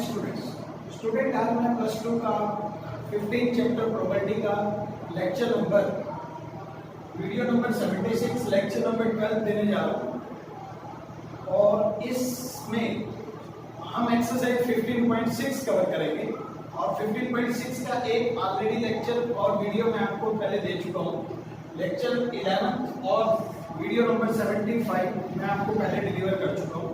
Student आज मैं plus two का 15 चैप्टर प्रॉपर्टी का lecture number video number 76 lecture number 12 देने जा रहा हूँ और इसमें हम एक्सरसाइज 15.6 कवर करेंगे और 15.6 का एक ऑलरेडी लेक्चर और वीडियो मैं आपको पहले दे चुका हूँ। लेक्चर 11 और वीडियो नंबर 75 मैं आपको पहले डिलीवर कर चुका हूँ।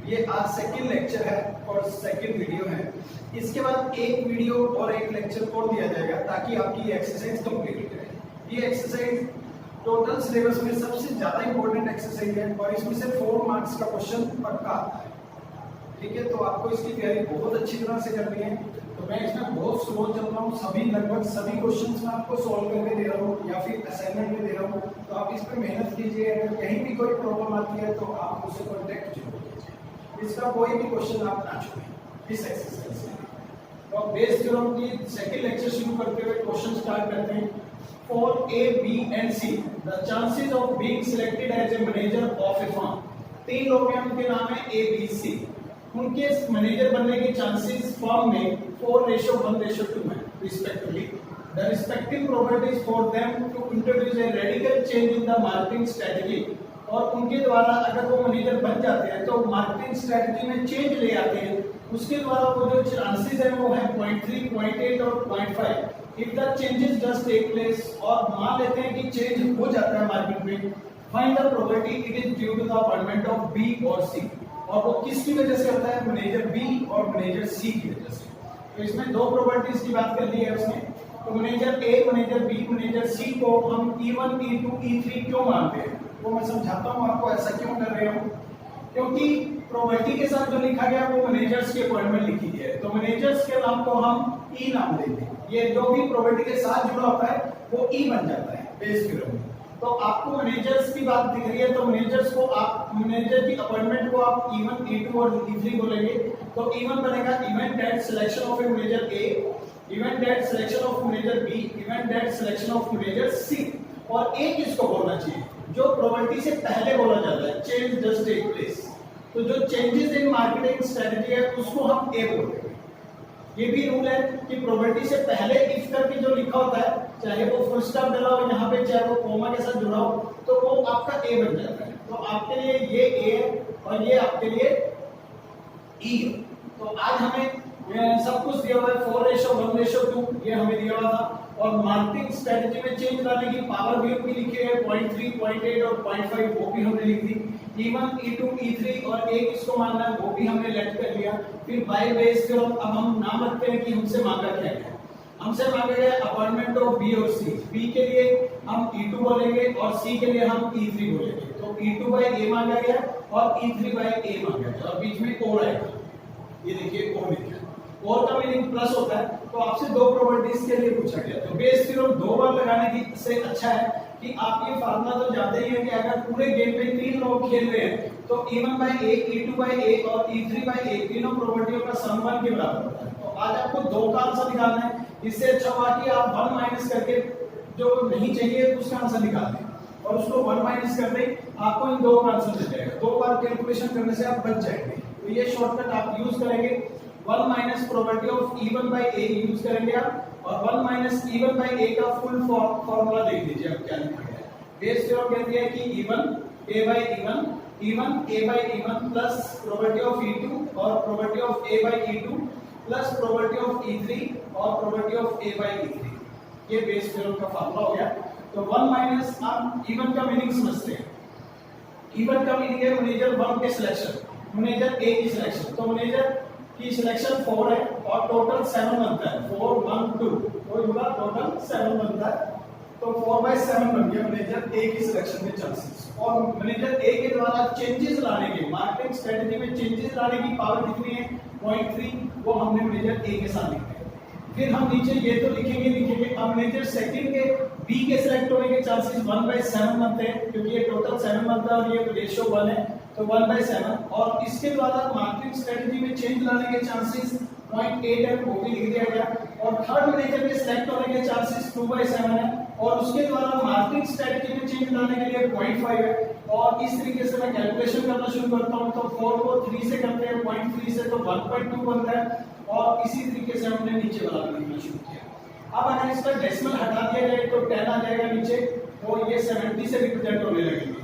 ये आज सेकंड लेक्चर है और सेकंड वीडियो है। इसके बाद एक वीडियो और एक लेक्चर और दिया जाएगा ताकि आपकी ये एक्सरसाइज कंप्लीट हो जाए। ये एक्सरसाइज टोटल सिलेबस में सबसे ज्यादा इंपॉर्टेंट एक्सरसाइज है और इसमें से 4 मार्क्स का क्वेश्चन पक्का है। ठीक है, तो आपको इसकी तैयारी बहुत अच्छी तरह से करनी है। तो मैं इसमें बहुत स्लो चल रहा हूँ, लगभग सभी क्वेश्चंस मैं आपको सॉल्व करके दे रहा हूँ या फिर असाइनमेंट में दे रहा हूँ। तो आप इस पर मेहनत कीजिए। अगर कहीं भी कोई प्रॉब्लम आती है तो आप मुझसे कॉन्टेक्ट जरूर कीजिए। इसका कोई भी क्वेश्चन आप ना छोड़ें इस एक्सरसाइज से। तो अब बेस थ्योरम की सेकंड लेक्चर शुरू करते हुए क्वेश्चन स्टार्ट करते हैं। For A, B and C, the chances of being selected as a manager of a firm. 3 लोग हैं, उनके नाम है A, B, C। उनके मैनेजर बनने के चांसेस फर्म में 4:1:2 है respectively. The respective probabilities for them to introduce a radical change in the marketing strategy। और उनके द्वारा अगर वो मैनेजर बन जाते हैं तो मार्केटिंग स्ट्रेटजी में चेंज ले आते हैं। उसके द्वारा वो जो चांसेस है वो है 0.3, 0.8 और 0.5। If the changes just take place, और मान लेते हैं कि चेंज हो जाता है मार्केट में, find the probability it is due to the appointment of B और सी। और वो किसकी वजह से होता है? मैनेजर बी और मैनेजर सी की वजह से। तो इसमें 2 प्रोबेबिलिटीज की बात कर ली है उसने। तो मैनेजर ए, मैनेजर बी, मैनेजर सी को हम E1, E2, E3 क्यों मानते हैं वो मैं समझाता हूँ आपको। ऐसा क्यों कर रहे हो? क्योंकि प्रोबेबिलिटी के साथ जो लिखा गया वो मैनेजर्स की अपॉइंटमेंट लिखी गई है, तो मैनेजर्स के नाम को हम ई नाम देते हैं। ये जो भी प्रोबेबिलिटी के साथ जुड़ा होता है वो ई बन जाता है बेस थ्योरम में। तो आपको मैनेजर्स की बात दिख रही है तो मैनेजर्स को आप मैनेजर की अपॉइंटमेंट को आप E1, E2 और E3 बोलेंगे। तो E1 बनेगा event that selection of a manager A, event that selection of manager B, event that selection of manager C. और ए किसको बोलना चाहिए? जो प्रोबेबिलिटी से पहले बोला जाता है, चेंज जस्ट टेक प्लेस। तो जो चेंजेस इन मार्केटिंग स्ट्रेटजी है उसको हम ए बोलते हैं। ये भी रूल है कि प्रोबेबिलिटी से पहले इफ करके जो लिखा होता है, चाहे वो फुल स्टॉप डला हो यहाँ पे, चाहे वो कोमा के साथ जुड़ा हो, तो वो आपका ए बन जाता है। तो आपके लिए ये ए है और ये आपके लिए ई है। तो आज हमें सब कुछ दिया हुआ है, 4:1:2 ये हमें दिया हुआ था। और मार्केटिंग स्ट्रेटजी में चेंज लाने की पावर भी हमने लिखी है, 0.3, 0.8 और 0.5 वो भी हमने लिख दी। E1, E2, E3 और ए किसको मानना है वो भी हमने लेट कर लिया। फिर बाय बेस थ्योरम अब हम नाम रखते हैं कि हमसे मांगा क्या है। हमसे मांगा गया अपॉइंटमेंट ऑफ बी और सी। बी के लिए हम E2 बोलेंगे और सी के लिए हम E3 बोलेंगे। तो E2 बाय ए मांगा गया और E3 बाय ए मांगा गया और बीच में और आएगा। ये देखिए और लिखा है। और का मीनिंग प्लस होता है। तो आपसे 2 प्रोबेबिलिटीज के लिए पूछा गया। तो बेस थ्योरम 2 बार लगाने की से अच्छा है कि आप ये फार्मूला तो जानते ही हैं कि अगर पूरे गेम में 3 लोग खेल रहे हैं तो E1 by A, E2 bye ए और E3 बाय ए तीनों प्रोबेबिलिटियों का सम 1 के बराबर होता है। तो आज आपको 2 का आंसर निकालना है। इससे अच्छा हुआ कि आप 1 माइनस करके जो नहीं चाहिए उसका आंसर निकाल दें और उसको 1 माइनस कर दें, आपको इन 2 का आंसर मिल जाएगा। 2 बार कैलकुलेशन करने से आप बच जाएंगे। तो ये शॉर्टकट आप यूज करेंगे। 1 minus probability of E1 by A use करेंगे आप, और 1 माइनस E1 बाय ए का फुल फॉर्मूला देख लीजिए अब क्या लिखा गया है। बेस थ्योरम कहती है कि E1 a by E1, E1 a by E1 plus probability of E2 और probability of a by E2 plus probability of E3 और probability of a bye E3। ये बेस थ्योरम का फॉर्मूला हो गया। तो 1 माइनस आप E1 का meaning समझते हैं। E1 का मीनिंग है मैनेजर 1 के सिलेक्शन, मैनेजर ए की सिलेक्शन। तो मैनेजर की सिलेक्शन 4 है और टोटल 7 बनता है। 4, 1, 2 तो होगा टोटल 7 बनता है। तो 4/7 बन गया मैनेजर ए की सिलेक्शन के चांसेस। और मैनेजर ए के द्वारा चेंजेस लाने के, मार्केटिंग स्ट्रेटजी में चेंजेस लाने की पावर कितनी है? 0.3। वो हमने मैनेजर ए के साथ लिखा है। फिर हम नीचे ये तो लिखेंगे अब मैनेजर सेकंड के बी के सिलेक्ट होने के चांसेस 1/7 बनते हैं, क्योंकि ये टोटल 7 बनता है और ये रेशियो 1 है तो 1/7। और इसके द्वारा मार्केटिंग स्ट्रेटजी में चेंज लाने के चांसेस 0.8 है, वो भी लिख दिया गया। और थर्ड मैनेजर के सिलेक्ट होने के चांसेस 2/7 है और उसके द्वारा मार्किंग स्टेट के लिए चेंज लाने के लिए 0.5 है। और इस तरीके से मैं कैलकुलेशन करना शुरू करता हूं। तो 4 को 3 से करते हैं, 0.3 से तो 1.2 बनता है। और इसी तरीके से हमने नीचे वाला भी लिखना शुरू किया। अब अगर इसका डेसिमल हटा दिया जाए तो 10 आ जाएगा नीचे, तो ये 70 से रिप्रेजेंट होने लगेंगे।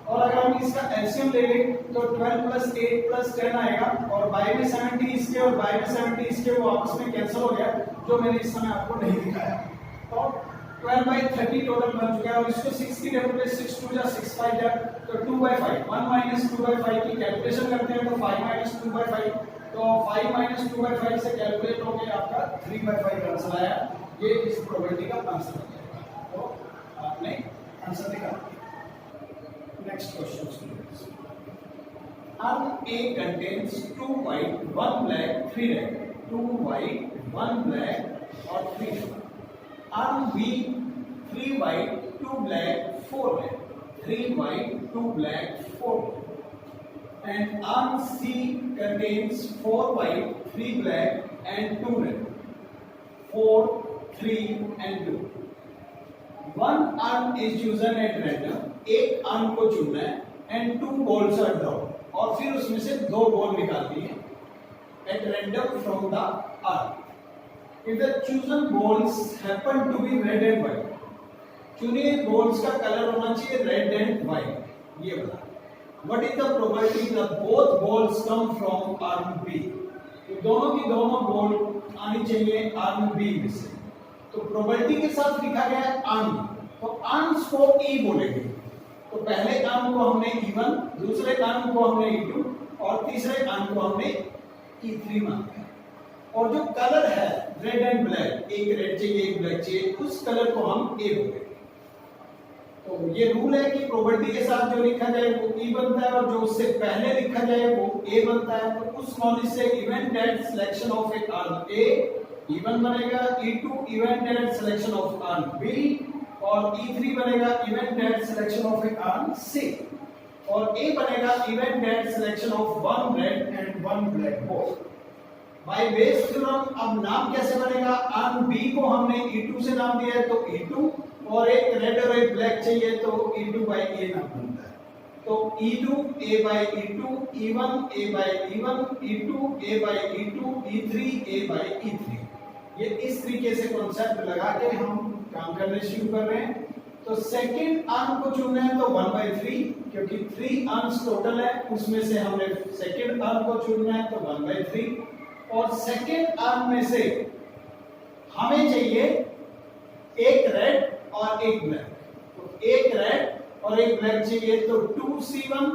और अगर हम इसका एलसीएम ले लें तो 12 प्लस 8 प्लस 10 आएगा, और बाय में 70 इसके और बाय में 70 इसके वो आपस में कैंसिल हो गया, जो मैंने इस समय आपको नहीं दिखाया। तो 12/30 टोटल बन चुका है। और इसको 6 की जगह पे 6 2 जा 6 5 जा तो 2/5 1 माइनस 2/5 की कैलकुलेशन करते हैं तो 5 माइनस 2/5, तो 5 माइनस 2/5 से कैलकुलेट हो गया आपका 3/5 का आंसर आया। ये इस प्रोबेबिलिटी का आंसर हो जाएगा। तो आपने आंसर निकाला। Next question students, arm A contains 2 white 1 black 3 red, 2 white 1 black और 3 red. Arm B 3 white 2 black 4 red, 3 white 2 black 4 red. And arm C contains 4 white 3 black and 2 red, 4 3 and 2. One arm is chosen at random, एक arm को चुनना है, and 2 balls are draw, और फिर उसमें से 2 ball निकालनी है at random from the urn. If the chosen balls happen to be red and white, चुने बॉल्स का कलर होना चाहिए रेड एंड व्हाइट, ये बता। What is the probability that both balls come from urn B, तो दोनों की दोनों बॉल आनी चाहिए आर्म बी में से। तो प्रोबेबिलिटी के साथ लिखा गया है आर्म, तो आर्म्स को ई बोलेंगे। तो पहले आर्म को हमने E1, दूसरे आर्म को हमने E2 और तीसरे आर्म को हमने E3 माना है। और जो कलर है रेड एंड ब्लैक, एक रेड चाहिए एक ब्लैक चाहिए, उस कलर को हम ए बोलेंगे। तो ये रूल है कि प्रोबेबिलिटी के साथ जो लिखा जाए वो E बनता है, और जो उससे पहले लिखा जाए वो A बनता है। तो उस नॉलेज से event at selection of A arm A E1 बनेगा, E2 event at selection of arm B, और E3 बनेगा event at selection of A arm C, और A बनेगा event at selection of 1 red and 1 black ball. By Bayes theorem अब नाम कैसे बनेगा, arm B को हमने E2 से नाम दिया है तो E2, और एक रेड और एक ब्लैक चाहिए तो E2 by A नाम बनता है। तो E2 A by E2, E1 A by E1, E2 A by E2, E3 A by E3। ये इस तरीके से कॉन्सेप्ट लगा के हम काम करने शुरू कर रहे हैं। तो सेकंड आर्म को चुनना है तो 1/3, क्योंकि 3 आर्म्स टोटल है, उसमें से हमने सेकंड आर्म को चुनना है तो 1/3, और सेकंड आर्म में से हमें चाहिए एक रेड और एक ब्लैक। तो एक रेड और एक ब्लैक चाहिए तो 2C1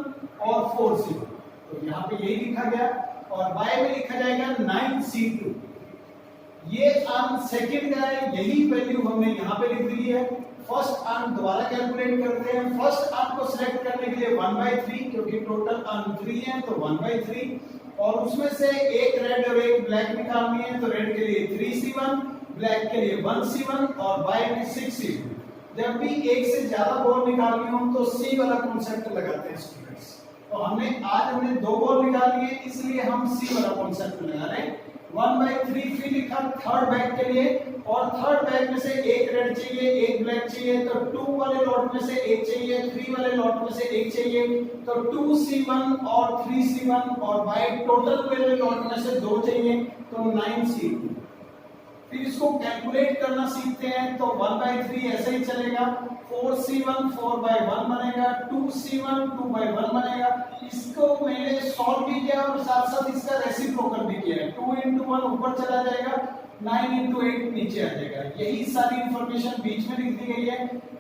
और 4C1, तो यहाँ पे यही लिखा गया, और बाय में लिखा जाएगा 9C2। ये आर्म सेकंड का है, यही वैल्यू हमने यहाँ पे लिख दी है। फर्स्ट आर्म दोबारा कैलकुलेट करते हैं। फर्स्ट आर्म को सिलेक्ट करने के लिए 1/3, क्योंकि टोटल आर्म 3 है तो 1/3, और उसमें से एक रेड और एक ब्लैक निकालनी है। तो रेड के लिए 3C1, ब्लैक के लिए 1C1, और बाय में 6C2। जब भी एक से ज्यादा बॉल निकालनी हो तो C वाला कॉन्सेप्ट लगाते हैं स्टूडेंट्स। तो आज हमने 2 बॉल निकाली है, इसलिए हम C वाला कॉन्सेप्ट लगा रहे हैं। 1/3 फिर लिखा थर्ड बैग के लिए, और थर्ड बैग में से एक रेड चाहिए एक ब्लैक चाहिए, तो 2 वाले लॉट में से एक चाहिए, 3 वाले लॉट में से एक चाहिए, तो 2C1 और 3C1, और बाय टोटल वाले लॉट में से 2 चाहिए तो 9C2। फिर इसको कैलकुलेट करना सीखते हैं। तो 1/3 ऐसे ही चलेगा, 4C1 4/1 बनेगा, 2C1 2/1 बनेगा। इसको मैंने सॉल्व भी किया और साथ साथ इसका रेसिप्रोकल भी किया है। 2 into 1 ऊपर चला जाएगा, 9 into 8 नीचे आ जाएगा। यही सारी इंफॉर्मेशन बीच में लिख दी गई है।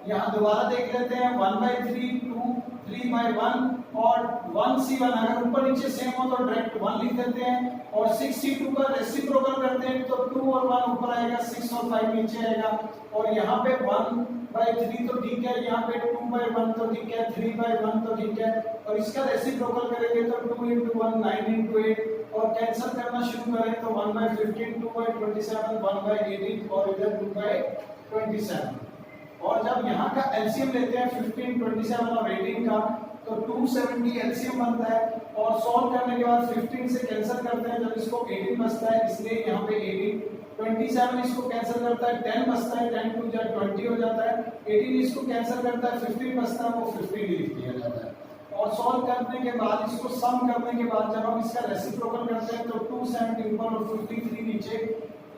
यहाँ दोबारा देख लेते हैं, 1/3 2 3/1 और 1C1 अगर ऊपर नीचे सेम हो तो डायरेक्ट 1 लिख देते हैं, और 6C2 का रेसिप्रोकल करते हैं तो 2 और 1 ऊपर आएगा, 6 और 5 नीचे आएगा, और यहाँ पे 1/3 तो ठीक है, यहाँ पे 2/1 तो ठीक है, 3/1 तो ठीक है, और इसका रेसिप्रोकल करेंगे तो 2 into 1 9 into 8, और कैंसिल करना शुरू करें तो 1/15 2/27 1/18, और इधर 2/27। और जब यहाँ का एलसीएम लेते हैं 15 27 और 18 का, तो 270 एलसीएम बनता है, और सॉल्व करने के बाद 15 से कैंसिल करते हैं जब इसको 18 बचता है, इसलिए यहाँ पे 18 27 इसको कैंसिल करता है, 10 बचता है, 10 टू जा 20 हो जाता है, 18 इसको कैंसिल करता है, 15 बचता है, वो 15 लिख दिया जाता है। और सॉल्व करने के बाद इसको सम करने के बाद जब हम इसका रेसिप्रोकल करते हैं तो 270 ऊपर और 53 नीचे,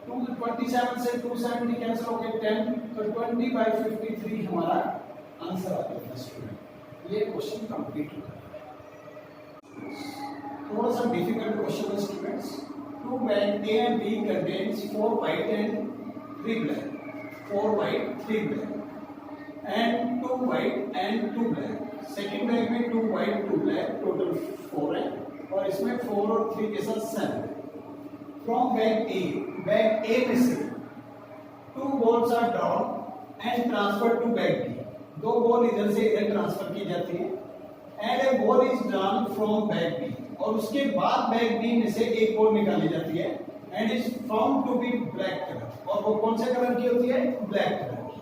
227 से 270 कैंसिल हो गए 10, तो 20/53 हमारा आंसर आ गया स्टूडेंट। ये क्वेश्चन कंप्लीट हो गया। थोड़ा सा डिफिकल्ट क्वेश्चन है students. 2 bag A and B contains 4 white and 3 black, 4 white 3 black and 2 white and 2 black। Second bag में 2 white 2 black, टोटल 4 है और इसमें 4 और 3 के साथ 7। From bag A, bag A में से 2 balls are drawn and transferred to bag B। 2 ball इधर से इधर ट्रांसफर की जाती है। And A ball is drawn from bag B, और उसके बाद बैग B में से एक बॉल निकाली जाती है and is found to be black colour, और वो कौन से कलर की होती है? ब्लैक कलर की।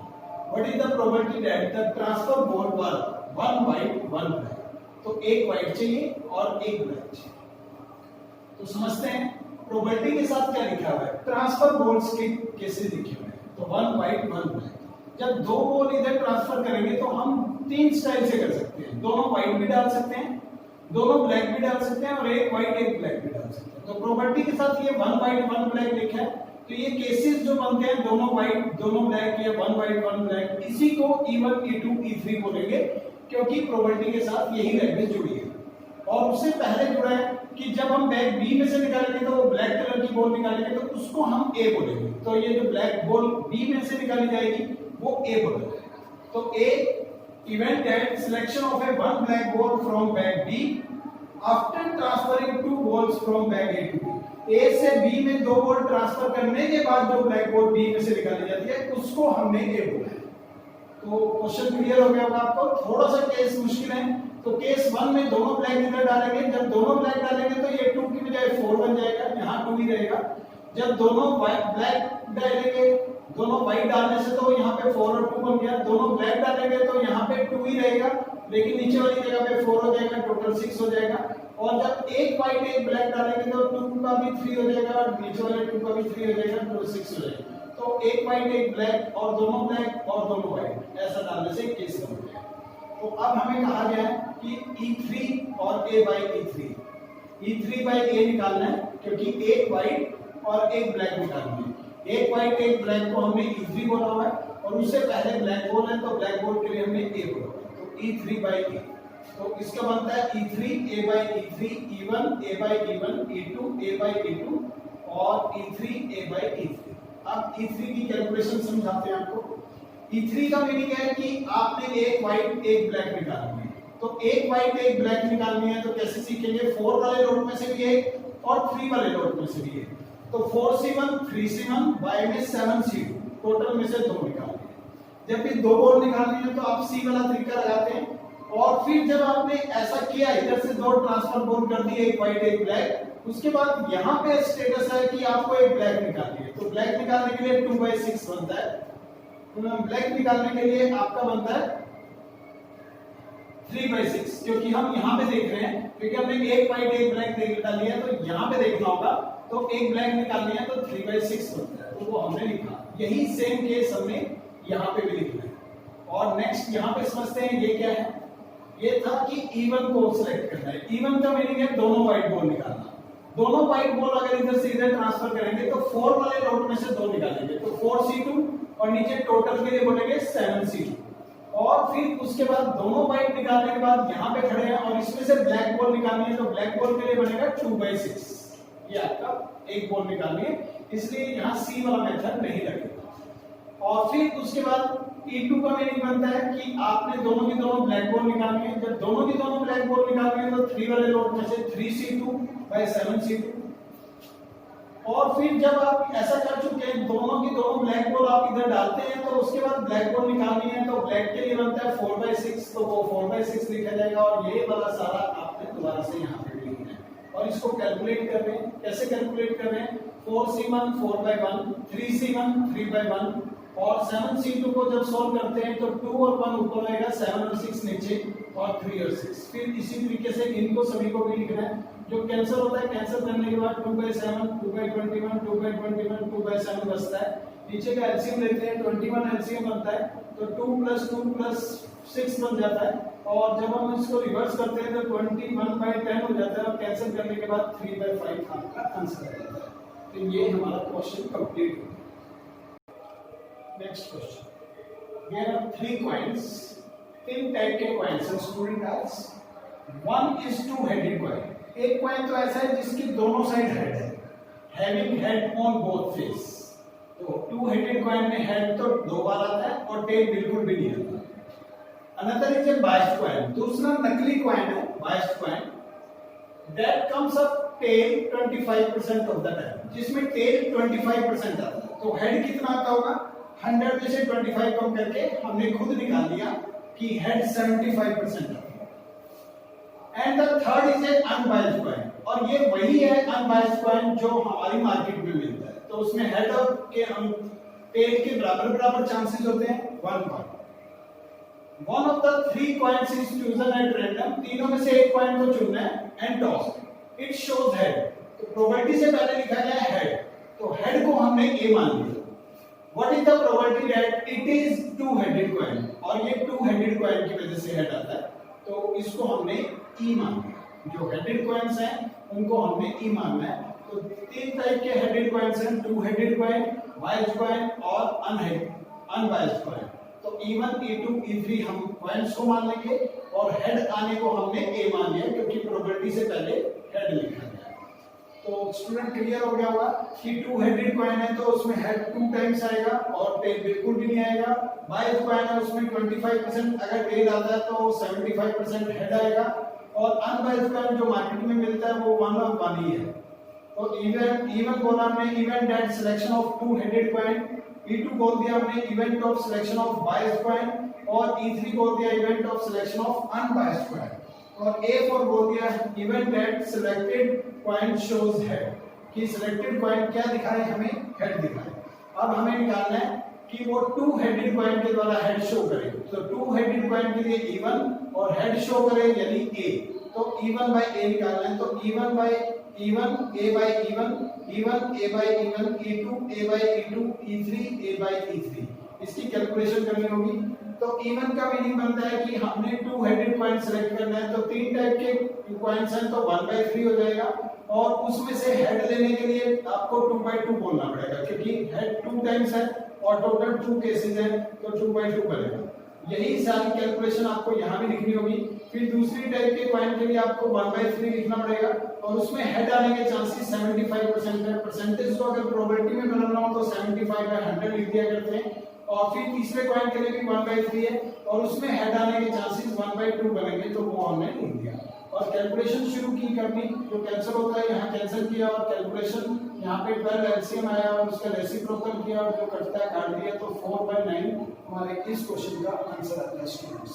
What is the probability that the transfer ball were 1 white 1 black? तो एक व्हाइट चाहिए और एक ब्लैक चाहिए। तो समझते हैं प्रोबेबिलिटी के साथ क्या लिखा हुआ है। ट्रांसफर बॉल्स के केसेस लिखे हुए हैं, तो 1 white 1 black। जब 2 बॉल इधर ट्रांसफर करेंगे तो हम 3 स्टाइल से कर सकते हैं। दोनों व्हाइट भी डाल सकते हैं, दोनों ब्लैक भी डाल सकते हैं और एक व्हाइट एक ब्लैक भी डाल सकते हैं। तो प्रोबेबिलिटी के साथ ये 1 white 1 black लिखा है, तो ये केसेस जो बनते हैं दोनों व्हाइट दोनों ब्लैक या 1 white 1 black, इसी को E1 E2 E3 बोलेंगे, क्योंकि प्रोबेबिलिटी के साथ यही लैंग्वेज जुड़ी है। और उससे पहले जुड़ा है कि जब हम बैग बी में से निकालेंगे तो वो ब्लैक कलर की बॉल निकालेंगे तो उसको हम ए बोलेंगे। तो ये जो ब्लैक बॉल बी में से निकाली जाएगी वो ए बोला जाएगा। तो A event that selection of a 1 black ball from bag B after transferring 2 balls from bag A to B. A से बी में 2 बॉल ट्रांसफर करने के बाद जो ब्लैक बॉल बी में से निकाली जाती है उसको हमने ए बोला है। तो क्वेश्चन क्लियर हो गया होगा आपको। थोड़ा सा केस मुश्किल है, तो केस 1 में दोनों ब्लैक इधर डालेंगे, जब दोनों ब्लैक डालेंगे तो ये 2 की बजाय 4 बन जाएगा, यहाँ 2 ही रहेगा। जब दोनों व्हाइट ब्लैक डालेंगे, दोनों व्हाइट डालने से तो यहाँ पे 4 और 2 बन गया, दोनों ब्लैक डालेंगे तो यहाँ पे 2 ही रहेगा, लेकिन नीचे वाली जगह पे 4 हो जाएगा, टोटल 6 हो जाएगा। और जब एक व्हाइट एक ब्लैक डालेंगे तो 2 का भी 3 हो जाएगा और नीचे वाले 2 का भी 3 हो जाएगा, टोटल 6 हो जाएगा। तो एक व्हाइट एक ब्लैक और दोनों ब्लैक और दोनों व्हाइट, ऐसा डालने से केस बन गया। तो अब हमें कहा गया है कि E3 और A by E3, E3 by A निकालना है, क्योंकि एक व्हाइट और एक ब्लैक निकालनी है। एक व्हाइट एक ब्लैक को हमने E3 बोला हुआ है और उससे पहले ब्लैक बोल है तो ब्लैक बोल के लिए हमने A बोला हुआ है। तो E3 by A, तो इसका बनता है E3 A by E3, E1 A by E1, E2 A by E2 और E3 A by E3। अब E3 की कैलकुलेशन समझाते हैं आपको। E3 का मीनिंग है कि आपने एक व्हाइट एक ब्लैक निकालनी है। तो एक व्हाइट एक ब्लैक निकालनी है तो कैसे सीखेंगे? 4 वाले लोड में से भी एक और 3 वाले लोड में से भी एक। तो 4C1 3C1 y में 7C2, टोटल में से 2 निकालनी है। जब भी 2 बॉल निकालनी है तो आप C वाला तरीका लगाते हैं, और फिर जब आपने ऐसा किया, इधर से 2 ट्रांसफर बॉल कर दिए, एक व्हाइट एक ब्लैक, उसके बाद यहाँ पे स्टेटस है कि आपको एक ब्लैक निकालनी है। तो ब्लैक निकालने के लिए 2/6 बनता है, ब्लैक निकालने के लिए आपका बनता है 3/6, क्योंकि हम यहाँ पे देख रहे हैं, क्योंकि हमने एक व्हाइट एक ब्लैक निकाली है तो यहाँ पे देखना होगा, तो एक ब्लैक निकालनी है तो 3/6 बनता है, तो वो हमने लिखा। यही सेम केस हमने यहाँ पे भी लिखना है। और नेक्स्ट यहाँ पे समझते हैं ये क्या है। ये था कि E1 को सिलेक्ट करना है। E1 का मीनिंग है दोनों व्हाइट बॉल निकालना। दोनों व्हाइट बॉल अगर इधर से इधर ट्रांसफर करेंगे तो 4 वाले लोड में से 2 निकालेंगे, तो 4C2 और नीचे टोटल के लिए बोलेंगे 7C2। और फिर उसके बाद दोनों व्हाइट निकालने के बाद यहाँ पे खड़े हैं और इसमें से ब्लैक बॉल निकालनी है, तो ब्लैक बॉल के लिए बनेगा 2/6। ये आपका एक बॉल निकालनी है, इसलिए यहाँ C वाला मेथड नहीं लगेगा। और फिर उसके बाद E2 का मीनिंग बनता है कि आपने दोनों की दोनों ब्लैक बॉल निकालनी है। जब दोनों की दोनों ब्लैक बॉल निकालनी है तो 3 वाले लोड में से 3C2/7C2। और फिर जब आप ऐसा कर चुके हैं, दोनों की दोनों ब्लैक बॉल आप इधर डालते हैं, तो उसके बाद ब्लैक बॉल निकालनी है, तो ब्लैक के लिए बनता है 4/6, तो वो 4/6 लिखा जाएगा। और ये वाला सारा आपने दोबारा से यहाँ पे लिखना है और इसको कैलकुलेट कर रहे हैं। कैसे कैलकुलेट कर रहे हैं? 4C1 4/1, 3C1 3/1 और 7C2 को जब सॉल्व करते हैं तो 2 और 1 ऊपर आएगा, 7 और 6 नीचे और 3 और 6। फिर इसी तरीके से इनको सभी को भी लिखना है। जो कैंसिल होता है, कैंसिल करने के बाद 2/7, 2/21, 2/21, 2/7 बचता है। नीचे का एलसीएम लेते हैं, 21 एलसीएम बनता है, तो 2 + 2 + 6 बन जाता है। और जब हम इसको रिवर्स करते हैं तो 21/10 हो जाता है, और कैंसिल करने के बाद 3/5 आपका आंसर आ जाता है। तो ये हमारा क्वेश्चन कंप्लीट हो गया। Next question, there are 3 coins, 3 type के कॉइन्स हैं स्टूडेंट आज। 1 is 2-headed कॉइन, एक कॉइन तो ऐसा है जिसकी दोनों साइड हेड है, having head on both face. तो 2-headed कॉइन में हेड तो 2 बार आता है और टेल बिल्कुल भी नहीं आता। Another is a biased coin, दूसरा नकली कॉइन है biased coin, that comes up tail 25% of the time, जिसमें टेल 25% आता है। तो हेड कितना आता होगा, 100 में से 25 कम करके हमने खुद निकाल दिया कि हेड 75% आता है। And the third is a unbiased coin, और ये वही है अनबाइस्ड कॉइन जो हमारी मार्केट में मिलता है। तो उसमें हेड और के टेल के बराबर चांसेस होते हैं 1/1। One of the 3 coins is chosen at random, तीनों में से एक कॉइन को चुनना है and toss it shows head. तो प्रोबेबिलिटी से पहले लिखा गया है हेड, तो हेड को हमने ए मान लिया। What is the probability that it is 2-headed coin, और ये 2-headed कॉइन की वजह से हेड आता है, तो इसको हमने ई मान लिया। जो हेडेड कॉइन्स हैं उनको हमने ई मानना है। तो 3 टाइप के हेडेड कॉइन्स हैं, 2-headed कॉइन, बाइस्ड कॉइन और अनबाइस्ड कॉइन। तो E1, E2, E3 हम कॉइन्स को मान लेंगे, और हेड आने को हमने ए मान लिया क्योंकि प्रोबेबिलिटी से पहले हेड लिखा गया। तो स्टूडेंट क्लियर हो गया होगा कि 2-headed कॉइन है तो उसमें हेड 2 टाइम्स आएगा और टेल बिल्कुल भी नहीं आएगा। बाइस्ड कॉइन है उसमें 25% अगर टेल आता है तो 75% हेड आएगा, और अनबाइस्ड कॉइन जो मार्केट में मिलता है वो 1/1 ही है। तो इवन बोला हमने event that selection of 2-headed coin, E2 बोल दिया हमने event of selection of biased coin, और E3 बोल दिया event of selection of unbiased coin, और A4 बोल दिया event that selected coin shows head, कि सिलेक्टेड कॉइन क्या दिखाए, हमें हेड दिखाए। अब हमें निकालना है कि वो 2-headed कॉइन के द्वारा हेड शो करे। तो 2-headed कॉइन के लिए E1 और हेड शो करे यानी A, तो E1/A निकालना है। तो E1 A/E1, E1 A/E1, E2 A/E2, E3 A/E3, इसकी कैलकुलेशन करनी होगी। तो E1 का मीनिंग बनता है कि हमने 2-headed कॉइन सेलेक्ट करना है, तो 3 टाइप के कॉइन्स हैं तो 1/3 हो जाएगा, और उसमें से हेड लेने के लिए आपको 2/2 बोलना पड़ेगा क्योंकि हेड 2 टाइम्स है और टोटल 2 केसेस हैं, तो 2/2 बनेगा। यही सारी कैलकुलेशन आपको यहाँ भी लिखनी होगी। फिर दूसरी टाइप के कॉइन के लिए आपको 1/3 लिखना पड़ेगा, और उसमें हेड आने के चांसेस 75% है। परसेंटेज को अगर प्रोबेबिलिटी में बनाना हो तो 75/100 लिख दिया करते हैं। और फिर तीसरे कॉइन के लिए भी 1/3 है, और उसमें हेड आने के चांसेस 1/2 बनेंगे, तो वो हमने लिख दिया। और कैलकुलेशन शुरू की करनी, जो कैंसिल होता है यहाँ कैंसिल किया, और कैलकुलेशन यहाँ पे 12 एलसीएम आया और उसका रेसिप्रोकल किया, और जो कटता है काट दिया, तो 4/9 हमारे इस क्वेश्चन का आंसर आता है स्टूडेंट्स।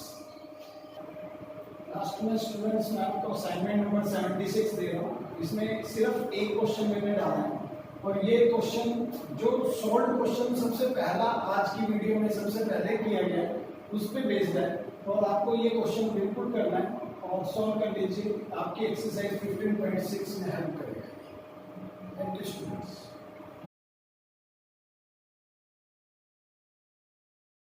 लास्ट में स्टूडेंट्स मैं आपको असाइनमेंट नंबर 76 दे रहा हूँ। इसमें सिर्फ एक क्वेश्चन मैंने डाला है, और ये क्वेश्चन जो सॉल्व क्वेश्चन सबसे पहला आज की वीडियो में सबसे पहले किया गया है उस पर बेस्ड है, और आपको ये क्वेश्चन बिल्कुल करना है और सॉल्व कर लीजिए। आपकी एक्सरसाइज 15.6 में हेल्प करेगा। Thank you students.